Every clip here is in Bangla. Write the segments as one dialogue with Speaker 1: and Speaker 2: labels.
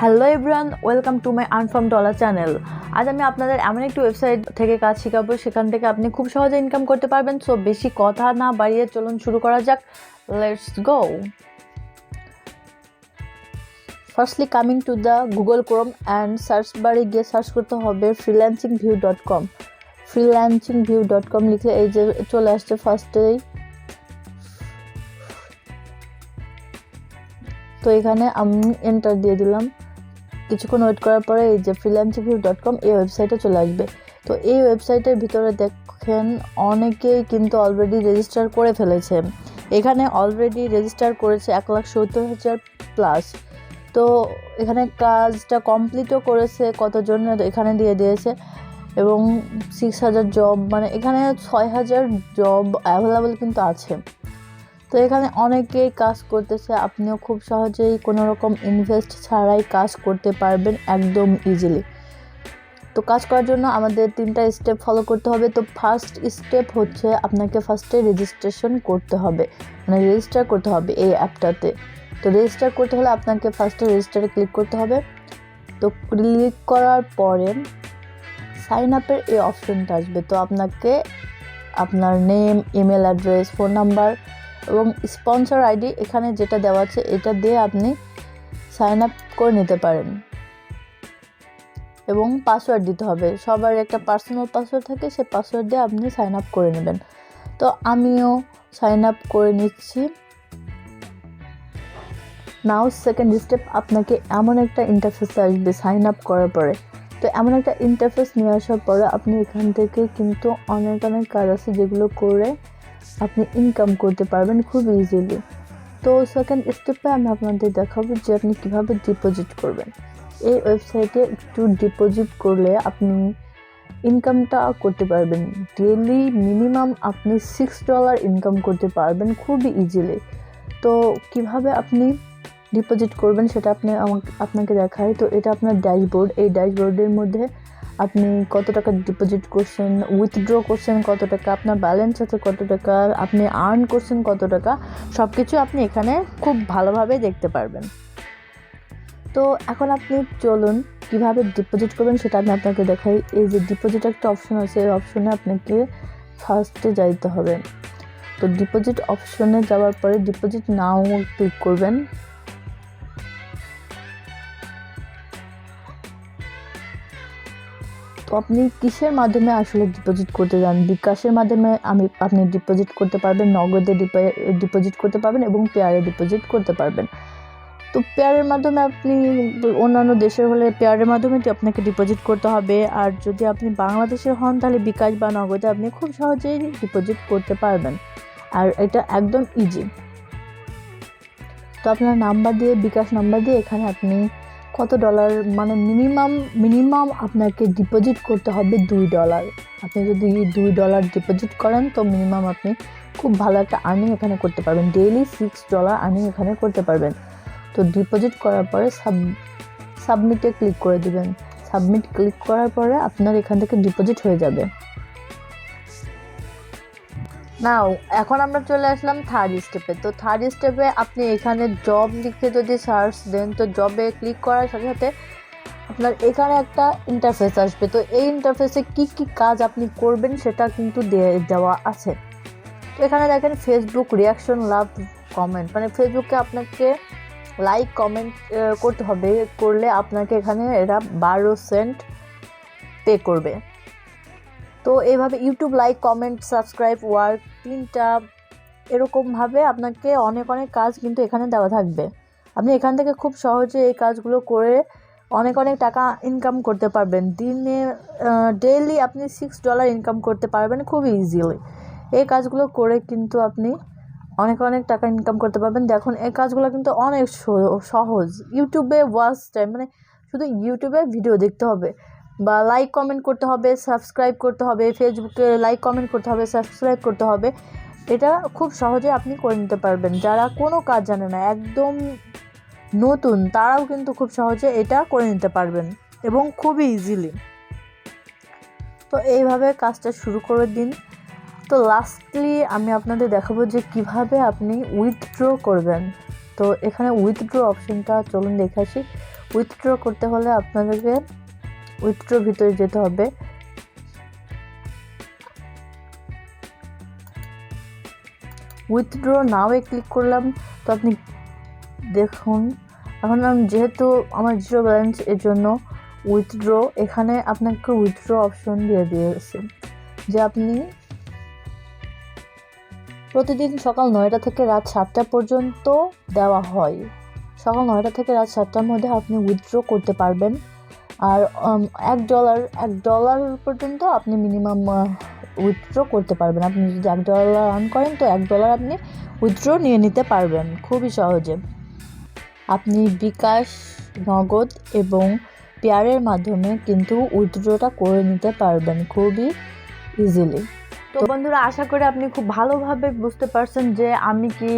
Speaker 1: Hello everyone, welcome to my আনফার্ম ডলার চ্যানেল। আজ আমি আপনাদের এমন একটি ওয়েবসাইট থেকে কাজ শেখাবো, সেখান থেকে আপনি খুব সহজে ইনকাম করতে পারবেন। সো বেশি কথা না বাড়িয়ে চলুন শুরু করা যাক। Let's go. Firstly coming to the Google Chrome and search বারে গিয়ে সার্চ করতে হবে freelancingview.com। freelancingview.com লিখলে এই যে চলে আসছে ফার্স্টেই। তো এখানে আমি এন্টার দিয়ে দিলাম। কিছুক্ষণ ওয়েট করার পরে এই যে freelancingview.com এই ওয়েবসাইটে চলে আসবে। তো এই ওয়েবসাইটের ভিতরে দেখেন অনেকেই কিন্তু অলরেডি রেজিস্টার করে ফেলেছে। এখানে অলরেডি রেজিস্টার করেছে 1,70,000 প্লাস। তো এখানে কাজটা কমপ্লিটও করেছে কতজন এখানে দিয়ে দিয়েছে, এবং 6,000 জব, মানে এখানে 6,000 জব অ্যাভেলেবল কিন্তু আছে। তো এখানে অনেকেই কাজ করতেছে। আপনিও খুব সহজেই কোনো রকম ইনভেস্ট ছাড়াই কাজ করতে পারবেন একদম ইজিলি। তো কাজ করার জন্য আমাদের 3টা স্টেপ ফলো করতে হবে। তো ফার্স্ট স্টেপ হচ্ছে আপনাকে ফার্স্টে রেজিস্ট্রেশন করতে হবে, মানে রেজিস্টার করতে হবে এই অ্যাপটাতে। তো রেজিস্টার করতে হলে আপনাকে ফার্স্টে রেজিস্টারে ক্লিক করতে হবে। তো ক্লিক করার পরে সাইন আপের এই অপশনটা আসবে। তো আপনাকে আপনার name, email address, phone number এবং স্পন্সর আইডি এখানে যেটা দেওয়া আছে এটা দিয়ে আপনি সাইন আপ করে নিতে পারেন, এবং পাসওয়ার্ড দিতে হবে। সবার একটা পার্সোনাল পাসওয়ার্ড থাকে, সেই পাসওয়ার্ড দিয়ে আপনি সাইন আপ করে নেবেন। তো আমিও সাইন আপ করে নিচ্ছি। নাও সেকেন্ড স্টেপ, আপনাকে এমন একটা ইন্টারফেস আসবে সাইন আপ করার পরে। তো এমন একটা ইন্টারফেস নিয়ে আসার পরে আপনি এখান থেকে কিন্তু অনেক কাজ আছে যেগুলো করে আপনি ইনকাম করতে পারবেন খুব ইজিলি। তো সেকেন্ড স্টেপে আমি আপনাদের দেখাবো যে আপনি কীভাবে ডিপোজিট করবেন। এই ওয়েবসাইটে একটু ডিপোজিট করলে আপনি ইনকামটা করতে পারবেন। ডেইলি মিনিমাম আপনি $6 ইনকাম করতে পারবেন খুবই ইজিলি। তো কিভাবে আপনি ডিপোজিট করবেন সেটা আপনাকে দেখাই। তো এটা আপনার ড্যাশবোর্ড। এই ড্যাশবোর্ডের মধ্যে আপনি কত টাকা ডিপোজিট করছেন, উইথড্র করছেন কত টাকা, আপনার ব্যালেন্স আছে কত টাকা, আপনি আর্ন করছেন কত টাকা, সব কিছু আপনি এখানে খুব ভালোভাবে দেখতে পারবেন। তো এখন আপনি চলুন কিভাবে ডিপোজিট করবেন সেটা আমি আপনাকে দেখাই। এই যে ডিপোজিট একটা অপশন আছে, এই অপশনে আপনাকে ফার্স্টে যাইতে হবে। তো ডিপোজিট অপশনে যাওয়ার পরে ডিপোজিট নাও ক্লিক করবেন। তো আপনি কিসের মাধ্যমে আসলে ডিপোজিট করতে যান? বিকাশের মাধ্যমে আপনি ডিপোজিট করতে পারবেন, নগদে ডিপোজিট করতে পারবেন এবং পেয়ারে ডিপোজিট করতে পারবেন। তো পেয়ারের মাধ্যমে আপনি অন্যান্য দেশের হলে পেয়ারের মাধ্যমে আপনাকে ডিপোজিট করতে হবে, আর যদি আপনি বাংলাদেশের হন তাহলে বিকাশ বা নগদে আপনি খুব সহজেই ডিপোজিট করতে পারবেন, আর এটা একদম ইজি। তো আপনার নাম্বার দিয়ে, বিকাশ নাম্বার দিয়ে এখানে আপনি কত ডলার, মানে মিনিমাম আপনাকে ডিপোজিট করতে হবে $2। আপনি যদি $2 ডিপোজিট করেন তো মিনিমাম আপনি খুব ভালো একটা আর্নিং এখানে করতে পারবেন। ডেইলি $6 আর্নিং এখানে করতে পারবেন। তো ডিপোজিট করার পরে সাবমিটে ক্লিক করে দিবেন। সাবমিট ক্লিক করার পরে আপনার এখান থেকে ডিপোজিট হয়ে যাবে। নাও এখন আমরা চলে আসলাম থার্ড স্টেপে। তো থার্ড স্টেপে আপনি এখানে জব লিখে যদি সার্চ দেন, তো জবে ক্লিক করার সাথে সাথে আপনার এখানে একটা ইন্টারফেস আসবে। তো এই ইন্টারফেসে কি কাজ আপনি করবেন সেটা কিন্তু দেওয়া আছে। তো এখানে দেখেন ফেসবুক রিয়াকশন, লাভ, কমেন্ট, মানে ফেসবুকে আপনাকে লাইক কমেন্ট করতে হবে। করলে আপনাকে এখানে এরা 12 সেন্ট পে করবে। তো এইভাবে YouTube like, comment, subscribe, work, 3টা এরকমভাবে আপনাকে অনেক কাজ কিন্তু এখানে দেওয়া থাকবে। আপনি এখান থেকে খুব সহজে এই কাজগুলো করে অনেক টাকা ইনকাম করতে পারবেন। ডেইলি আপনি $6 ইনকাম করতে পারবেন খুব ইজিলি। এই কাজগুলো করে কিন্তু আপনি অনেক টাকা ইনকাম করতে পারবেন। দেখুন এই কাজগুলো কিন্তু অনেক সহজ। ইউটিউবে ওয়াচ টাইম, মানে শুধু ইউটিউবে ভিডিও দেখতে হবে, বা লাইক কমেন্ট করতে হবে, সাবস্ক্রাইব করতে হবে, ফেসবুকে লাইক কমেন্ট করতে হবে, সাবস্ক্রাইব করতে হবে। এটা খুব সহজে আপনি করে নিতে পারবেন। যারা কোনো কাজ জানে না, একদম নতুন, তারাও কিন্তু খুব সহজে এটা করে নিতে পারবেন এবং খুবই ইজিলি। তো এইভাবে কাজটা শুরু করে দিন। তো লাস্টলি আমি আপনাদের দেখাবো যে কিভাবে আপনি উইথড্র করবেন। তো এখানে উইথড্র অপশনটা চলুন দেখে আসি। উইথড্র করতে হলে আপনাদেরকে উইথড্র ভিতরে যেতে হবে। উইথড্র নাওয়ে ক্লিক করলাম। তো আপনি দেখুন এখন যেহেতু আমার 0 ব্যালেন্স, এর জন্য উইথড্র, এখানে আপনাকে উইথড্র অপশন দিয়ে দিয়েছে যে আপনি প্রতিদিন সকাল 9টা থেকে রাত 7টা পর্যন্ত দেওয়া হয়। সকাল 9টা থেকে রাত 7টার মধ্যে আপনি উইথড্র করতে পারবেন। আর $1 পর্যন্ত আপনি মিনিমাম উইথড্র করতে পারবেন। আপনি যদি $1 আর্ন করেন তো $1 আপনি উইথড্র নিয়ে নিতে পারবেন খুবই সহজে। আপনি বিকাশ, নগদ এবং পেয়ারের মাধ্যমে কিন্তু উইথড্রটা করে নিতে পারবেন খুবই ইজিলি। তো বন্ধুরা, আশা করি আপনি খুব ভালোভাবে বুঝতে পারছেন যে আমি কি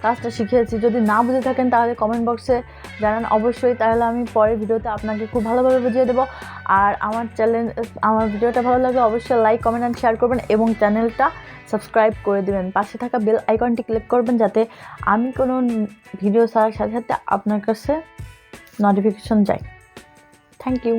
Speaker 1: কাজটা শিখিয়েছি। যদি না বুঝে থাকেন তাহলে কমেন্ট বক্সে জানান অবশ্যই, তাহলে আমি পরের ভিডিওতে আপনাকে খুব ভালোভাবে বুঝিয়ে দেবো। আর আমার ভিডিওটা ভালো লাগলে অবশ্যই লাইক, কমেন্ট অ্যান্ড শেয়ার করবেন এবং চ্যানেলটা সাবস্ক্রাইব করে দেবেন। পাশে থাকা বেল আইকনটি ক্লিক করবেন যাতে আমি কোনো ভিডিও ছাড়ার সাথে সাথে আপনার কাছে নোটিফিকেশন যায়। Thank you.